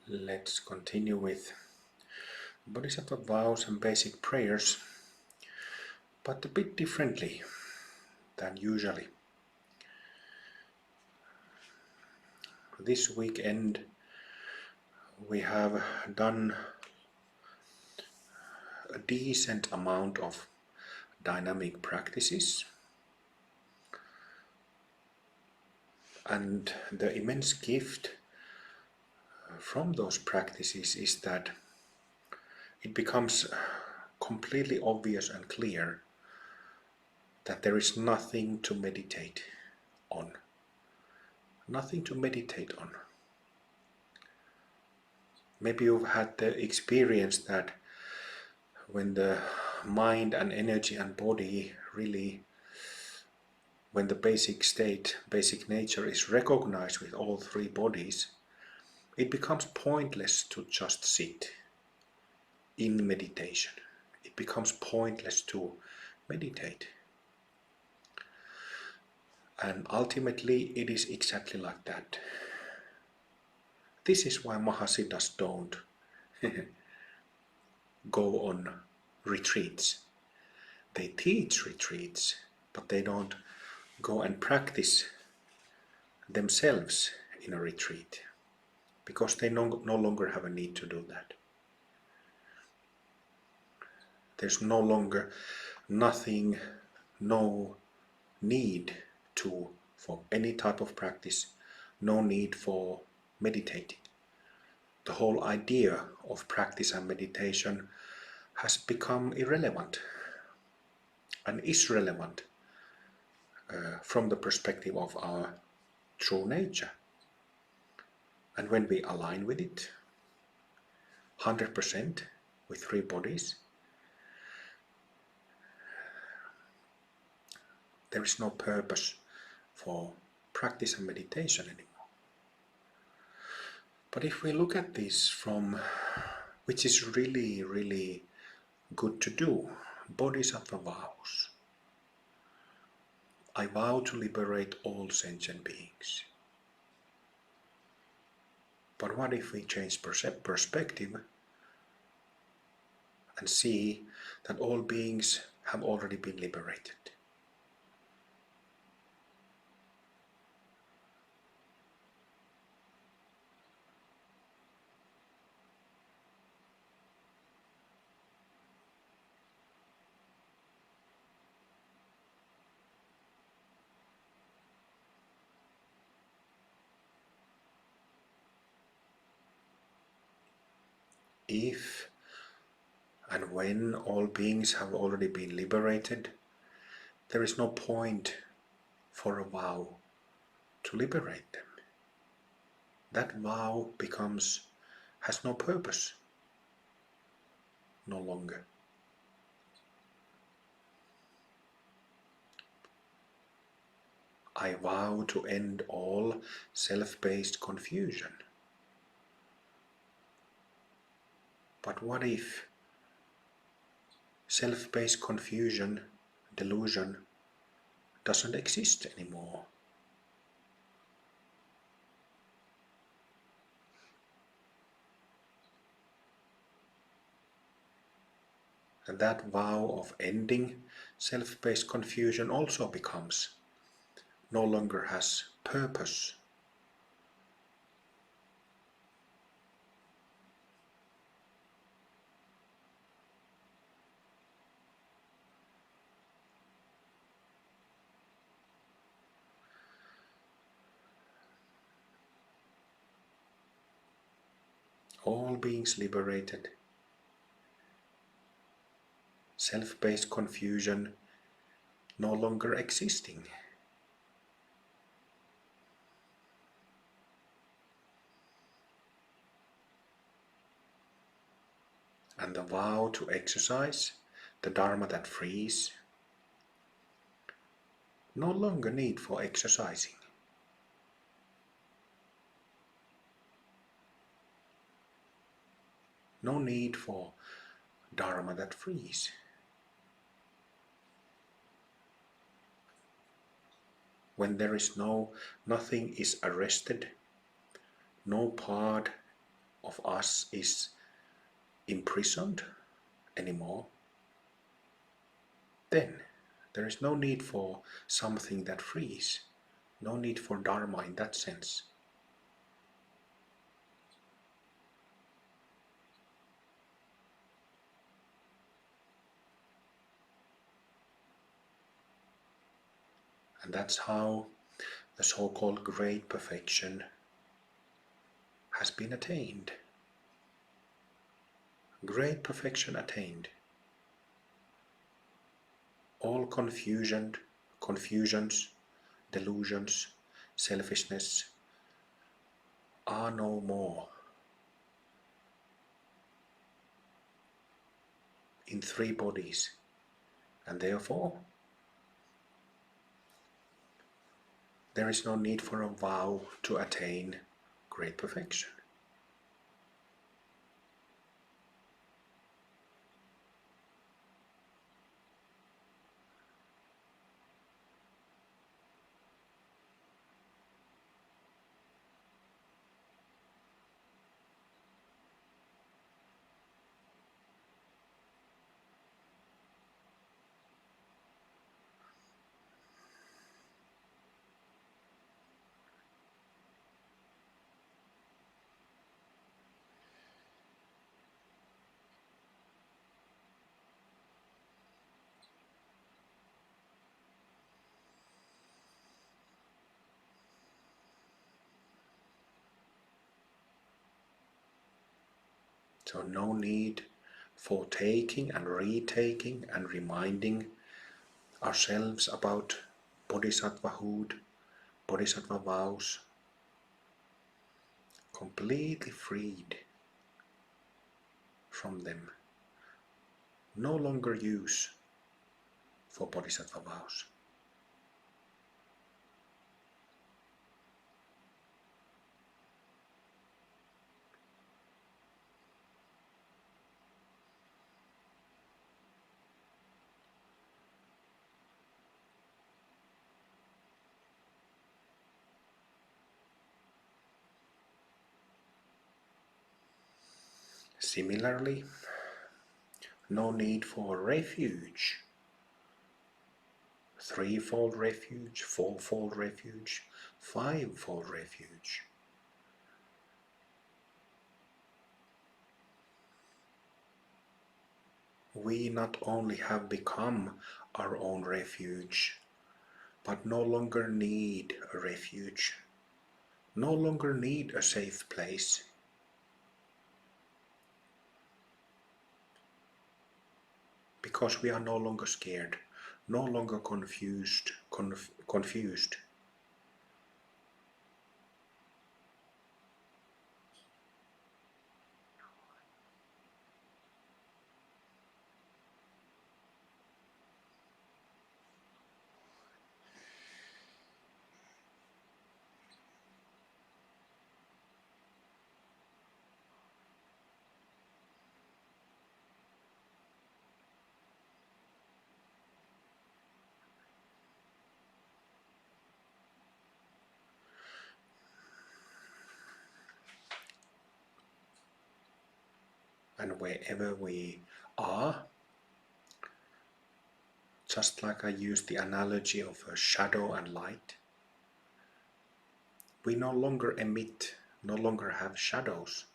Let's continue with Bodhisattva vows and basic prayers, but a bit differently than usually. This weekend we have done a decent amount of dynamic practices, and the immense gift from those practices is that it becomes completely obvious and clear that there is nothing to meditate on. Nothing to meditate on. Maybe you've had the experience that when the mind and energy and body really, when the basic state, basic nature is recognized with all three bodies, it becomes pointless to just sit in meditation. It becomes pointless to meditate. And ultimately it is exactly like that. This is why Mahasiddhas don't go on retreats. They teach retreats, but they don't go and practice themselves in a retreat, because they no longer have a need to do that. There's no longer nothing, no need for any type of practice, no need for meditating. The whole idea of practice and meditation has become irrelevant and is relevant from the perspective of our true nature. And when we align with it 100% with three bodies, there is no purpose for practice and meditation anymore. But if we look at this from, which is really, really good to do, Bodhisattva vows. I vow to liberate all sentient beings. But what if we change perspective and see that all beings have already been liberated? If and when all beings have already been liberated, there is no point for a vow to liberate them. That vow has no purpose no longer. I vow to end all self-based confusion. But what if self-based confusion, delusion, doesn't exist anymore? And that vow of ending self-based confusion also no longer has purpose. All beings liberated, self-based confusion no longer existing. And the vow to exercise the Dharma that frees, no longer need for exercising. No need for Dharma that frees. When there is nothing is arrested, no part of us is imprisoned anymore, then there is no need for something that frees, no need for Dharma in that sense. And that's how the so-called great perfection has been attained. Great perfection attained. All confusions, delusions, selfishness are no more. In three bodies, and therefore there is no need for a vow to attain great perfection. So no need for taking and retaking and reminding ourselves about Bodhisattvahood, Bodhisattva vows, completely freed from them, no longer use for Bodhisattva vows. Similarly, no need for refuge. Threefold refuge, fourfold refuge, fivefold refuge. We not only have become our own refuge, but no longer need a refuge, no longer need a safe place. Because we are no longer scared, no longer confused. And wherever we are, just like I used the analogy of a shadow and light, we no longer emit, no longer have shadows,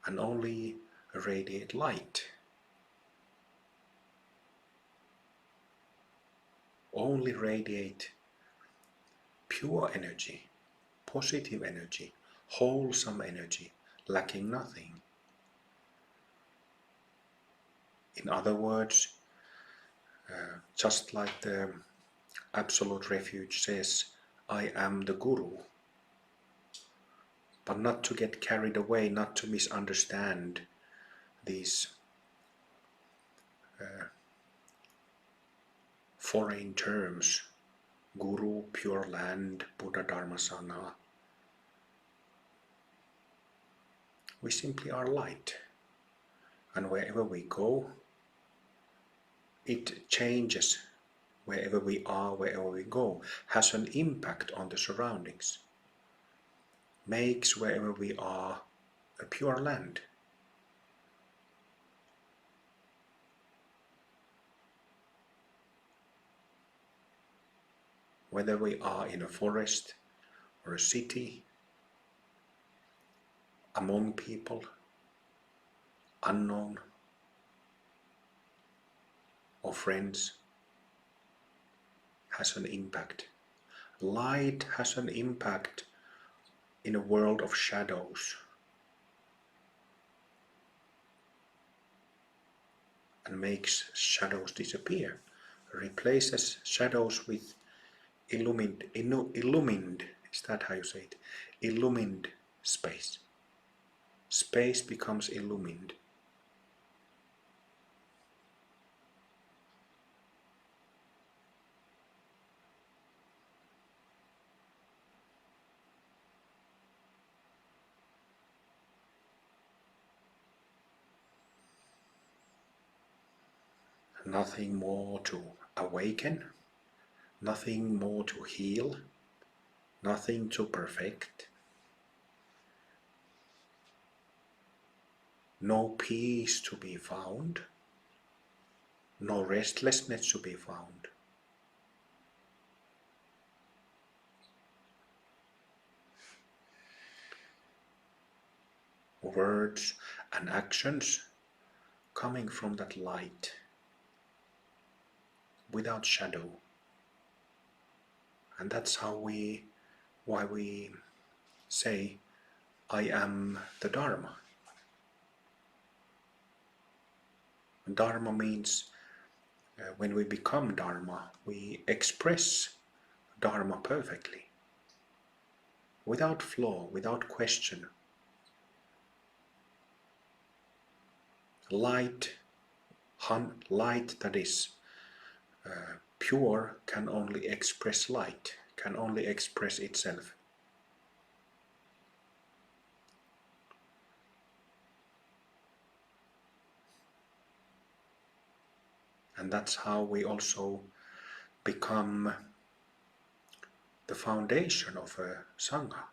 and only radiate light. Only radiate pure energy, positive energy, wholesome energy, lacking nothing. In other words, just like the Absolute Refuge says, I am the Guru. But not to get carried away, not to misunderstand these foreign terms, Guru, Pure Land, Buddha, Dharma, Sangha. We simply are light. And wherever we go, it changes. Wherever we are, wherever we go, has an impact on the surroundings. Makes wherever we are a pure land. Whether we are in a forest or a city, among people, unknown, or friends, has an impact. Light has an impact in a world of shadows, and makes shadows disappear, replaces shadows with illumined, is that how you say it? Illumined space. Space becomes illumined. Nothing more to awaken, nothing more to heal, nothing to perfect. No peace to be found, no restlessness to be found. Words and actions coming from that light, without shadow. And that's why we say, I am the Dharma. Dharma means when we become Dharma, we express Dharma perfectly, without flaw, without question. Light that is pure can only express light, can only express itself. And that's how we also become the foundation of a Sangha.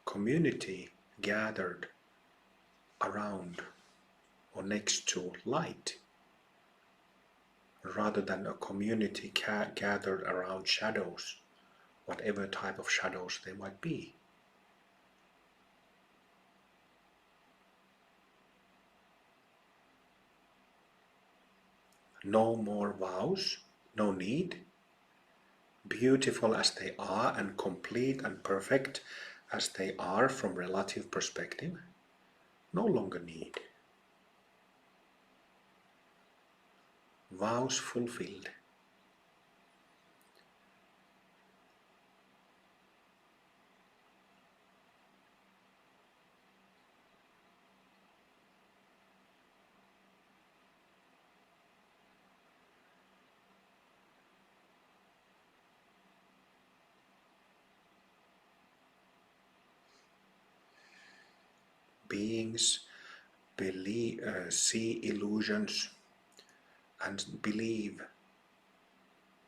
Community gathered around or next to light, rather than a community gathered around shadows, whatever type of shadows they might be. No more vows, no need. Beautiful as they are and complete and perfect as they are from relative perspective, no longer need. Vows fulfilled. Beings see illusions and believe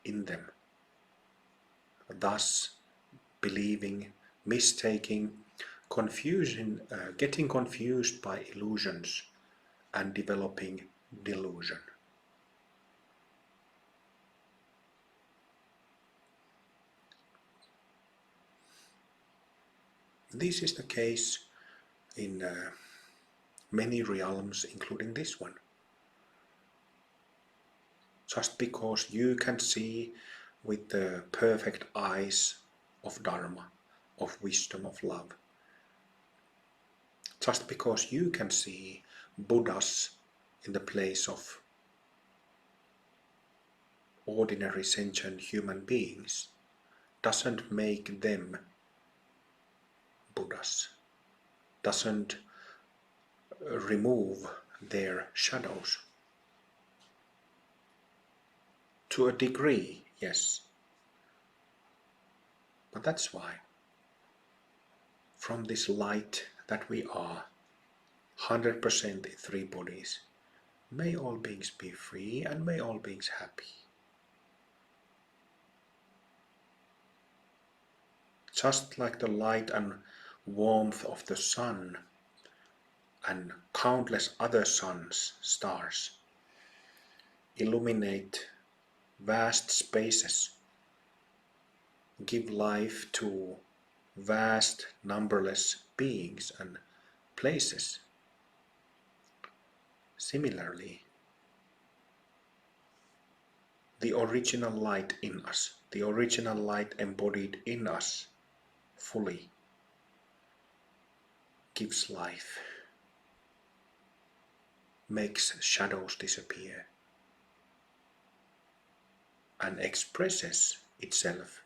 in them, thus believing, mistaking, confusion, getting confused by illusions and developing delusion. This is the case in many realms, including this one. Just because you can see with the perfect eyes of Dharma, of wisdom, of love, just because you can see Buddhas in the place of ordinary sentient human beings, doesn't make them Buddhas, doesn't remove their shadows. To a degree, yes. But that's why, from this light that we are, 100% in three bodies, may all beings be free and may all beings happy. just like the light and warmth of the sun and countless other suns, stars, illuminate vast spaces, give life to vast numberless beings and places. Similarly, the original light in us, the original light embodied in us fully gives life, makes shadows disappear, and expresses itself.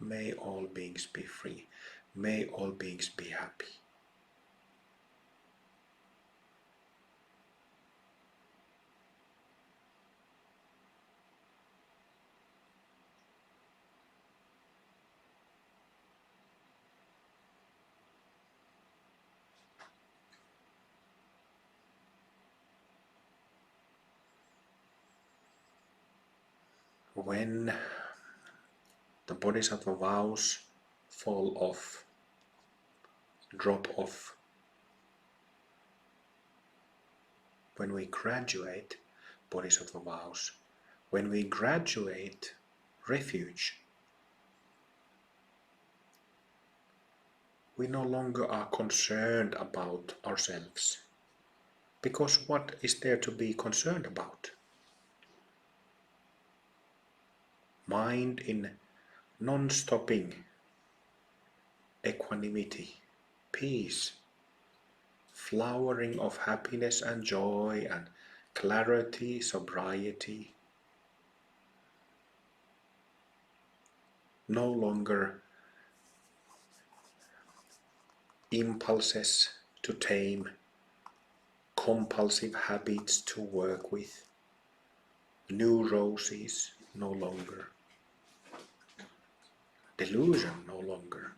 May all beings be free. May all beings be happy. When the Bodhisattva vows fall off, drop off, when we graduate Bodhisattva vows, when we graduate refuge, we no longer are concerned about ourselves. Because what is there to be concerned about? Mind in non-stopping equanimity, peace, flowering of happiness and joy and clarity, sobriety, no longer impulses to tame, compulsive habits to work with, neuroses no longer, delusion no longer,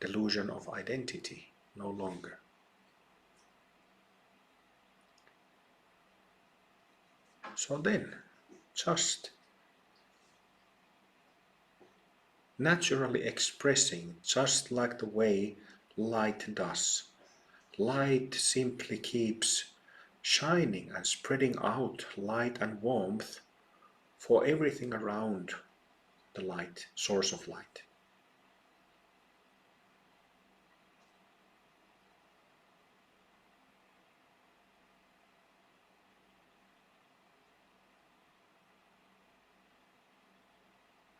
delusion of identity no longer. So then, just naturally expressing, just like the way light does. Light simply keeps shining and spreading out light and warmth for everything around the light, source of light.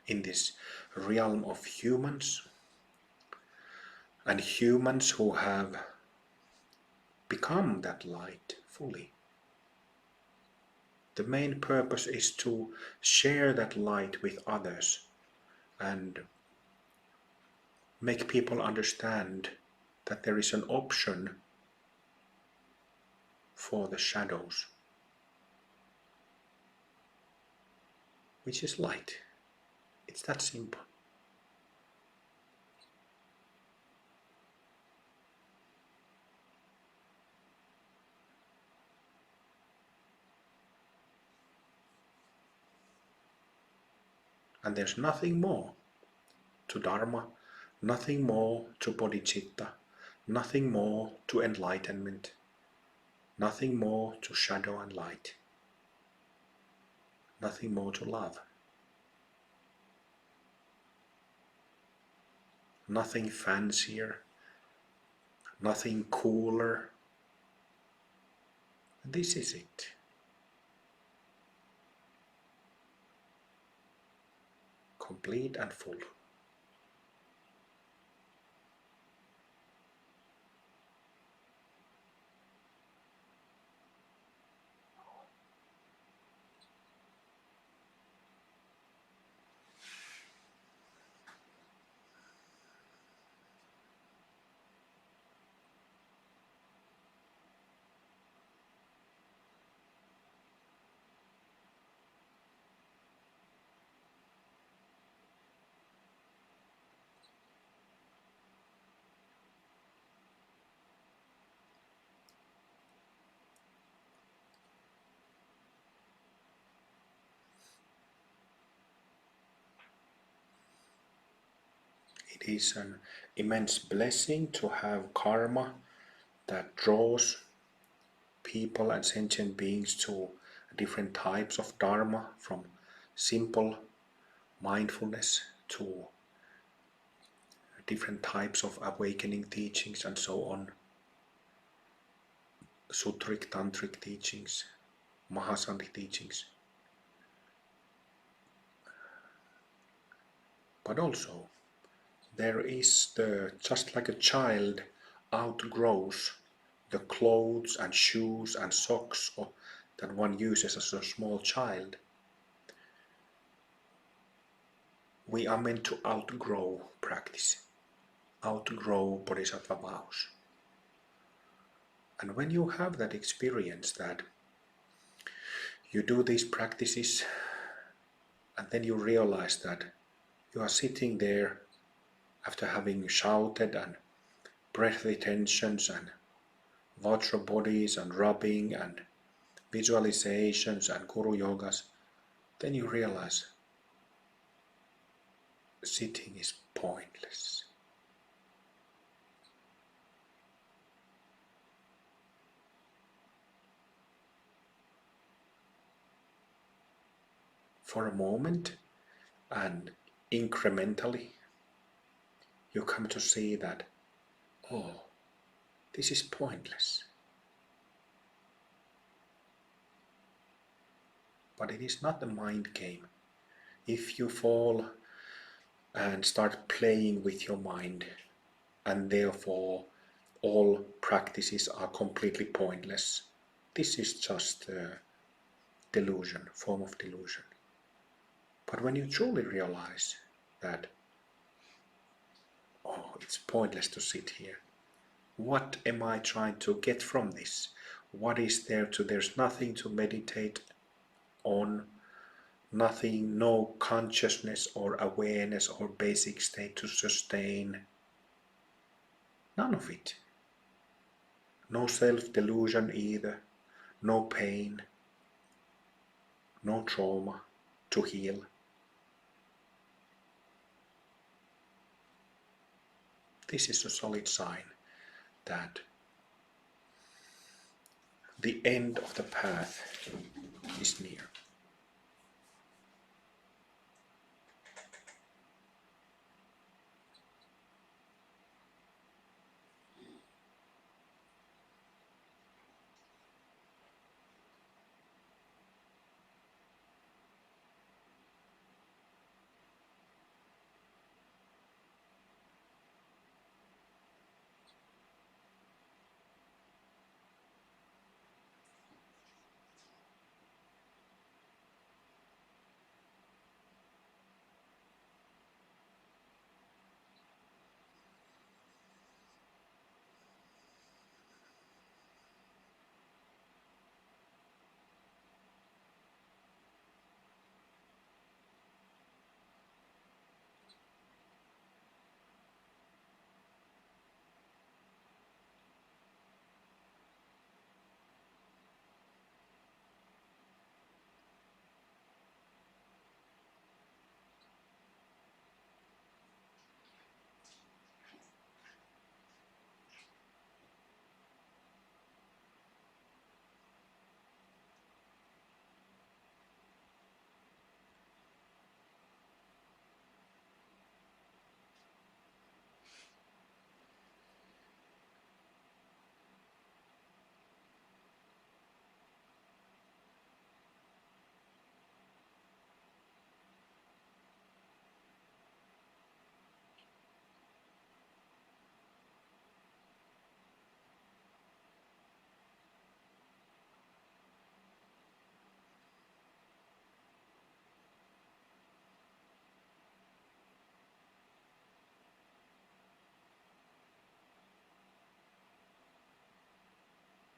In this realm of humans, and humans who have become that light fully, the main purpose is to share that light with others and make people understand that there is an option for the shadows, which is light. It's that simple. And there's nothing more to Dharma, nothing more to bodhicitta, nothing more to enlightenment, nothing more to shadow and light, nothing more to love. Nothing fancier, nothing cooler. This is it. Complete and full. is an immense blessing to have karma that draws people and sentient beings to different types of dharma, from simple mindfulness to different types of awakening teachings and so on, sutric, tantric teachings, mahasandhi teachings. But also there is just like a child outgrows the clothes and shoes and socks that one uses as a small child. We are meant to outgrow practice, outgrow Bodhisattva vows. And when you have that experience that you do these practices and then you realize that you are sitting there after having shouted and breath retentions and vajra bodies and rubbing and visualizations and guru yogas, then you realize sitting is pointless. For a moment and incrementally, you come to see that, oh, this is pointless. But it is not a mind game. If you fall and start playing with your mind, and therefore all practices are completely pointless, this is just a delusion, form of delusion. But when you truly realize that, oh, it's pointless to sit here. What am I trying to get from this? What is there to? There's nothing to meditate on, nothing, no consciousness or awareness or basic state to sustain. None of it. No self-delusion either, no pain, no trauma to heal. This is a solid sign that the end of the path is near.